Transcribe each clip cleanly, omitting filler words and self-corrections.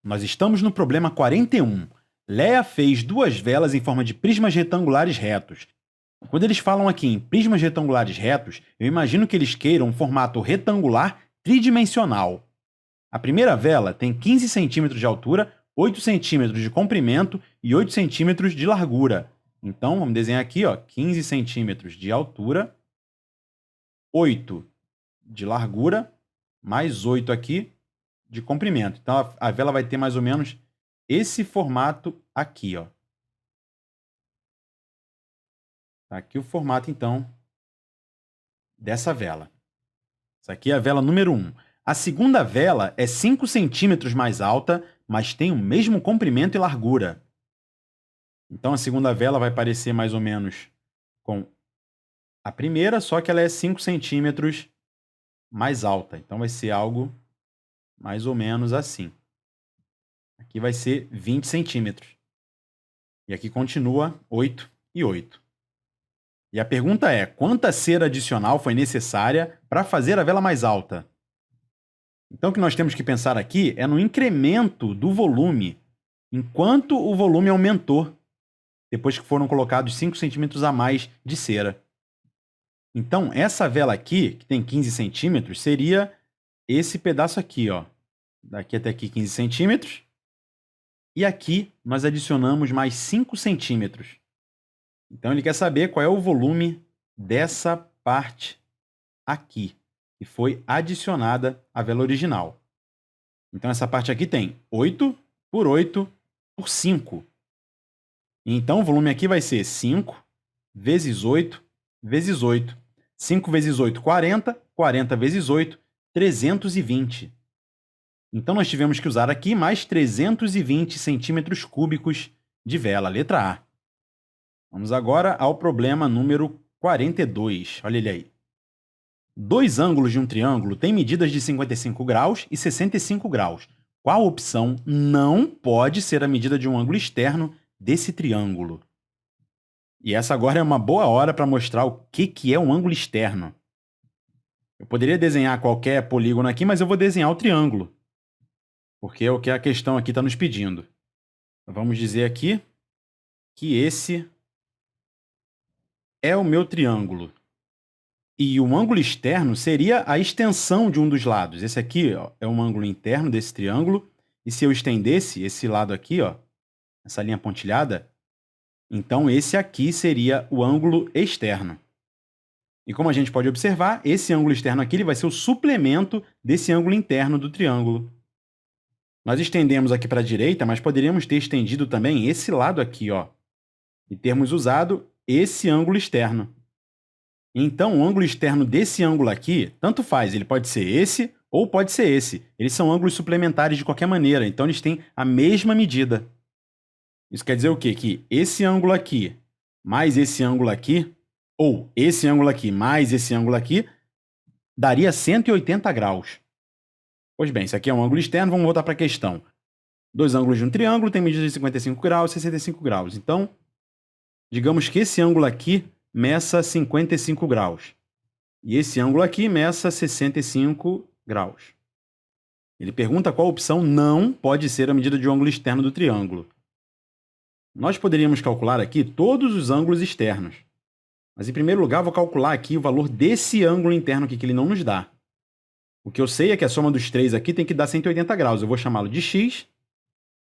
Nós estamos no problema 41. Léa fez duas velas em forma de prismas retangulares retos. Quando eles falam aqui em prismas retangulares retos, eu imagino que eles queiram um formato retangular tridimensional. A primeira vela tem 15 centímetros de altura, 8 centímetros de comprimento e 8 centímetros de largura. Então, vamos desenhar aqui, 15 centímetros de altura, 8 de largura, mais 8 aqui de comprimento. Então, a vela vai ter mais ou menos esse formato aqui. Tá aqui o formato, então, dessa vela. Essa aqui é a vela número 1. A segunda vela é 5 centímetros mais alta, mas tem o mesmo comprimento e largura. Então, a segunda vela vai parecer mais ou menos com a primeira, só que ela é 5 centímetros mais alta. Então, vai ser algo mais ou menos assim. Aqui vai ser 20 centímetros. E aqui continua 8 e 8. E a pergunta é, quanta cera adicional foi necessária para fazer a vela mais alta? Então, o que nós temos que pensar aqui é no incremento do volume, enquanto o volume aumentou, depois que foram colocados 5 centímetros a mais de cera. Então, essa vela aqui, que tem 15 centímetros, seria esse pedaço aqui, daqui até aqui 15 centímetros. E aqui nós adicionamos mais 5 centímetros. Então, ele quer saber qual é o volume dessa parte aqui, que foi adicionada à vela original. Então, essa parte aqui tem 8 por 8 por 5. Então, o volume aqui vai ser 5 vezes 8 vezes 8. 5 vezes 8, 40. 40 vezes 8, 320. Então, nós tivemos que usar aqui mais 320 centímetros cúbicos de vela, letra A. Vamos agora ao problema número 42. Olha ele aí. Dois ângulos de um triângulo têm medidas de 55 graus e 65 graus. Qual opção não pode ser a medida de um ângulo externo desse triângulo? E essa agora é uma boa hora para mostrar o que é um ângulo externo. Eu poderia desenhar qualquer polígono aqui, mas eu vou desenhar o triângulo, porque é o que a questão aqui está nos pedindo. Vamos dizer aqui que esse é o meu triângulo. E o ângulo externo seria a extensão de um dos lados. Esse aqui é um ângulo interno desse triângulo. E se eu estendesse esse lado aqui, essa linha pontilhada, então esse aqui seria o ângulo externo. E como a gente pode observar, esse ângulo externo aqui ele vai ser o suplemento desse ângulo interno do triângulo. Nós estendemos aqui para a direita, mas poderíamos ter estendido também esse lado aqui, e termos usado esse ângulo externo. Então, o ângulo externo desse ângulo aqui, tanto faz, ele pode ser esse ou pode ser esse. Eles são ângulos suplementares de qualquer maneira, então eles têm a mesma medida. Isso quer dizer o quê? Que esse ângulo aqui mais esse ângulo aqui, ou esse ângulo aqui mais esse ângulo aqui, daria 180 graus. Pois bem, isso aqui é um ângulo externo, vamos voltar para a questão. Dois ângulos de um triângulo têm medida de 55 graus e 65 graus. Então, digamos que esse ângulo aqui meça 55 graus. E esse ângulo aqui meça 65 graus. Ele pergunta qual opção não pode ser a medida de um ângulo externo do triângulo. Nós poderíamos calcular aqui todos os ângulos externos. Mas, em primeiro lugar, vou calcular aqui o valor desse ângulo interno aqui, que ele não nos dá. O que eu sei é que a soma dos três aqui tem que dar 180 graus. Eu vou chamá-lo de x.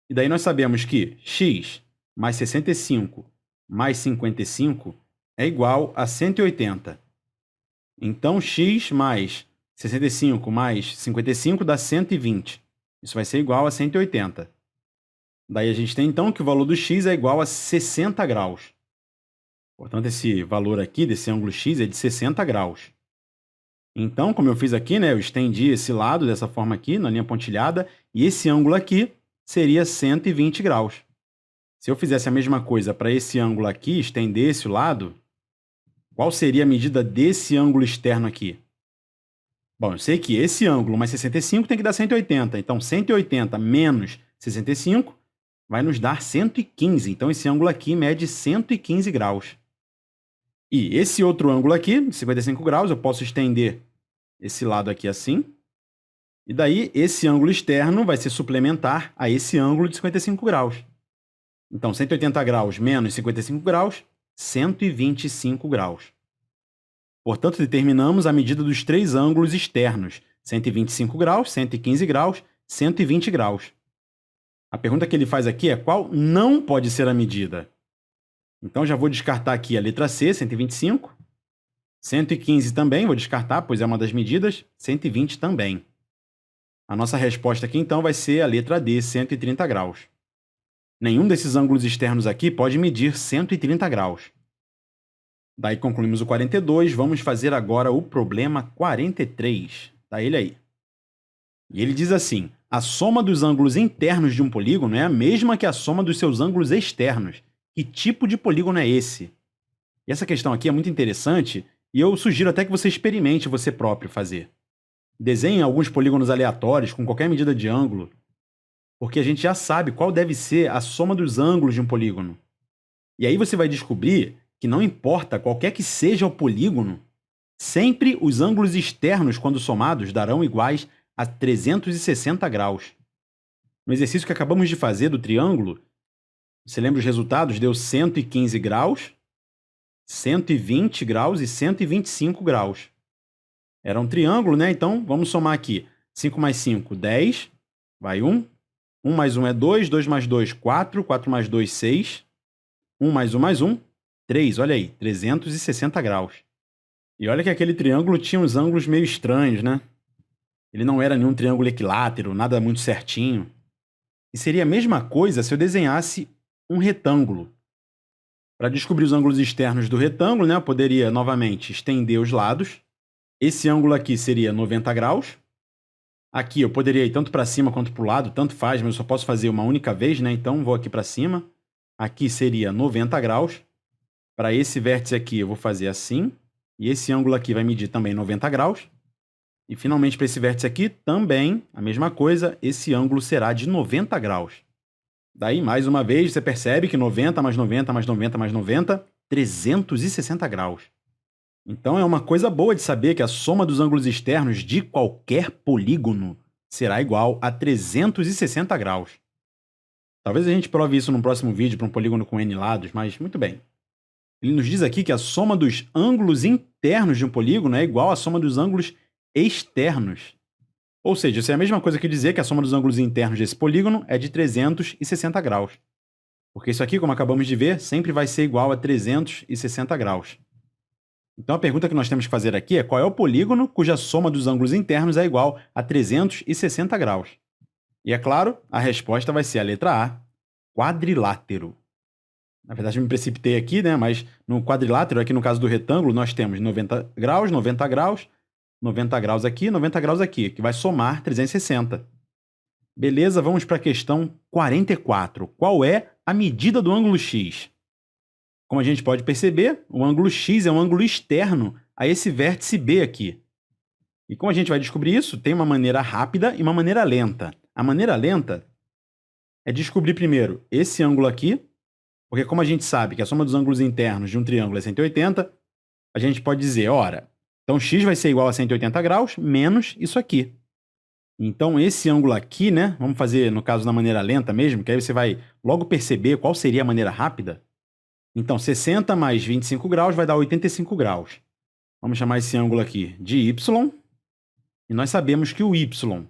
E daí nós sabemos que x mais 65 mais 55 é igual a 180. Então, x mais 65 mais 55 dá 120. Isso vai ser igual a 180. Daí a gente tem, então, que o valor do x é igual a 60 graus. Portanto, esse valor aqui, desse ângulo x, é de 60 graus. Então, como eu fiz aqui, eu estendi esse lado dessa forma aqui, na linha pontilhada, e esse ângulo aqui seria 120 graus. Se eu fizesse a mesma coisa para esse ângulo aqui, estendesse o lado, qual seria a medida desse ângulo externo aqui? Bom, eu sei que esse ângulo mais 65 tem que dar 180. Então, 180 menos 65 vai nos dar 115. Então, esse ângulo aqui mede 115 graus. E esse outro ângulo aqui, 55 graus, eu posso estender esse lado aqui assim. E daí, esse ângulo externo vai ser suplementar a esse ângulo de 55 graus. Então, 180 graus menos 55 graus, 125 graus. Portanto, determinamos a medida dos três ângulos externos, 125 graus, 115 graus, 120 graus. A pergunta que ele faz aqui é qual não pode ser a medida? Então, já vou descartar aqui a letra C, 125. 115 também, vou descartar, pois é uma das medidas. 120 também. A nossa resposta aqui, então, vai ser a letra D, 130 graus. Nenhum desses ângulos externos aqui pode medir 130 graus. Daí concluímos o 42, vamos fazer agora o problema 43. Tá ele aí. E ele diz assim: a soma dos ângulos internos de um polígono é a mesma que a soma dos seus ângulos externos. Que tipo de polígono é esse? E essa questão aqui é muito interessante e eu sugiro até que você experimente você próprio fazer. Desenhe alguns polígonos aleatórios com qualquer medida de ângulo, porque a gente já sabe qual deve ser a soma dos ângulos de um polígono. E aí você vai descobrir que não importa qualquer que seja o polígono, sempre os ângulos externos, quando somados, darão iguais a 360 graus. No exercício que acabamos de fazer do triângulo, você lembra os resultados? Deu 115 graus, 120 graus e 125 graus. Era um triângulo, né? Então, vamos somar aqui. 5 mais 5, 10. Vai 1. 1 mais 1 é 2. 2 mais 2, 4. 4 mais 2, 6. 1 mais 1, 3. Olha aí, 360 graus. E olha que aquele triângulo tinha uns ângulos meio estranhos, né? Ele não era nenhum triângulo equilátero, nada muito certinho. E seria a mesma coisa se eu desenhasse um retângulo. Para descobrir os ângulos externos do retângulo, né, eu poderia, novamente, estender os lados. Esse ângulo aqui seria 90 graus. Aqui eu poderia ir tanto para cima quanto para o lado, tanto faz, mas eu só posso fazer uma única vez, né? Então, vou aqui para cima. Aqui seria 90 graus. Para esse vértice aqui, eu vou fazer assim. E esse ângulo aqui vai medir também 90 graus. E, finalmente, para esse vértice aqui, também a mesma coisa. Esse ângulo será de 90 graus. Daí, mais uma vez, você percebe que 90 mais 90 mais 90 mais 90, 360 graus. Então, é uma coisa boa de saber que a soma dos ângulos externos de qualquer polígono será igual a 360 graus. Talvez a gente prove isso no próximo vídeo para um polígono com N lados, mas muito bem. Ele nos diz aqui que a soma dos ângulos internos de um polígono é igual à soma dos ângulos externos. Ou seja, isso é a mesma coisa que dizer que a soma dos ângulos internos desse polígono é de 360 graus. Porque isso aqui, como acabamos de ver, sempre vai ser igual a 360 graus. Então a pergunta que nós temos que fazer aqui é qual é o polígono cuja soma dos ângulos internos é igual a 360 graus. E é claro, a resposta vai ser a letra A, quadrilátero. Na verdade, eu me precipitei aqui, né? Mas no quadrilátero, aqui no caso do retângulo, nós temos 90 graus, 90 graus, 90 graus aqui, 90 graus aqui, que vai somar 360. Beleza, vamos para a questão 44. Qual é a medida do ângulo X? Como a gente pode perceber, o ângulo X é um ângulo externo a esse vértice B aqui. E como a gente vai descobrir isso, tem uma maneira rápida e uma maneira lenta. A maneira lenta é descobrir primeiro esse ângulo aqui, porque como a gente sabe que a soma dos ângulos internos de um triângulo é 180, a gente pode dizer, ora, então x vai ser igual a 180 graus menos isso aqui. Então esse ângulo aqui, né, vamos fazer no caso na maneira lenta mesmo, que aí você vai logo perceber qual seria a maneira rápida. Então 60 mais 25 graus vai dar 85 graus. Vamos chamar esse ângulo aqui de y. E nós sabemos que o y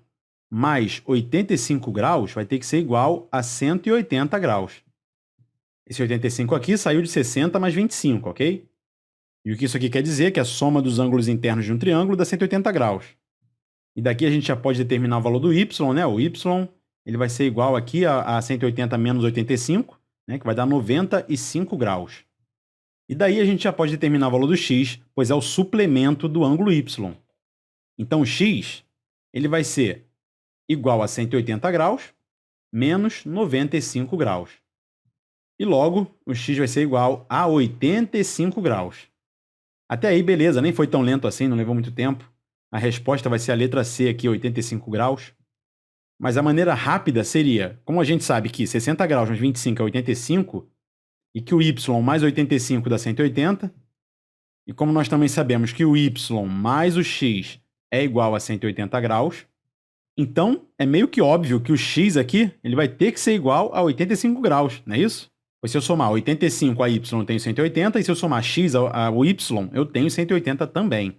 mais 85 graus vai ter que ser igual a 180 graus. Esse 85 aqui saiu de 60 mais 25, ok? E o que isso aqui quer dizer é que a soma dos ângulos internos de um triângulo dá 180 graus. E daqui a gente já pode determinar o valor do y, né? O y ele vai ser igual aqui a 180 menos 85, né? Que vai dar 95 graus. E daí a gente já pode determinar o valor do x, pois é o suplemento do ângulo y. Então o x ele vai ser igual a 180 graus menos 95 graus. E logo, o x vai ser igual a 85 graus. Até aí, beleza, nem foi tão lento assim, não levou muito tempo. A resposta vai ser a letra C aqui, 85 graus. Mas a maneira rápida seria, como a gente sabe que 60 graus mais 25 é 85, e que o y mais 85 dá 180, e como nós também sabemos que o y mais o x é igual a 180 graus, Então, é meio que óbvio que o x aqui ele vai ter que ser igual a 85 graus, não é isso? Pois se eu somar 85 a y, eu tenho 180, e se eu somar x ao y, eu tenho 180 também.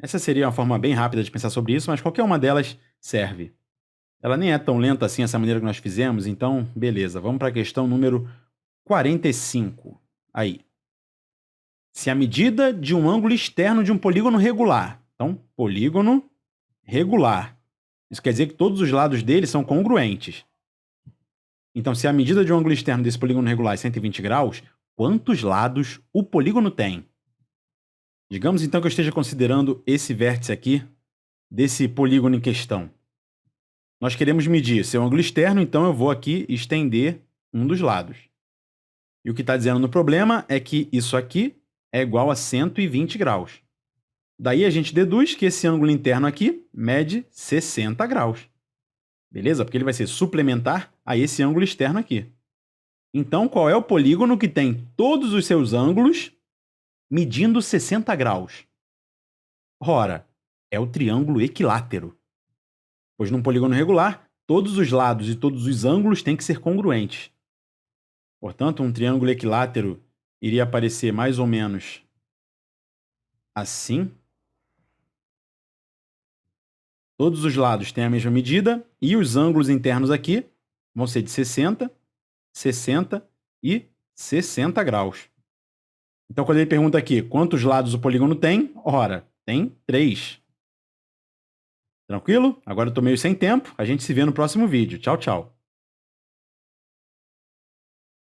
Essa seria uma forma bem rápida de pensar sobre isso, mas qualquer uma delas serve. Ela nem é tão lenta assim, essa maneira que nós fizemos, então, beleza. Vamos para a questão número 45. Aí. Se a medida de um ângulo externo de um polígono regular, então, polígono regular, isso quer dizer que todos os lados dele são congruentes. Então, se a medida de um ângulo externo desse polígono regular é 120 graus, quantos lados o polígono tem? Digamos então que eu esteja considerando esse vértice aqui desse polígono em questão. Nós queremos medir seu ângulo externo, então eu vou aqui estender um dos lados. E o que está dizendo no problema é que isso aqui é igual a 120 graus. Daí a gente deduz que esse ângulo interno aqui mede 60 graus. Beleza? Porque ele vai ser suplementar a esse ângulo externo aqui. Então, qual é o polígono que tem todos os seus ângulos medindo 60 graus? Ora, é o triângulo equilátero. Pois num polígono regular, todos os lados e todos os ângulos têm que ser congruentes. Portanto, um triângulo equilátero iria aparecer mais ou menos assim. Todos os lados têm a mesma medida e os ângulos internos aqui vão ser de 60, 60 e 60 graus. Então, quando ele pergunta aqui quantos lados o polígono tem, ora, tem 3. Tranquilo? Agora eu tô meio sem tempo. A gente se vê no próximo vídeo. Tchau, tchau.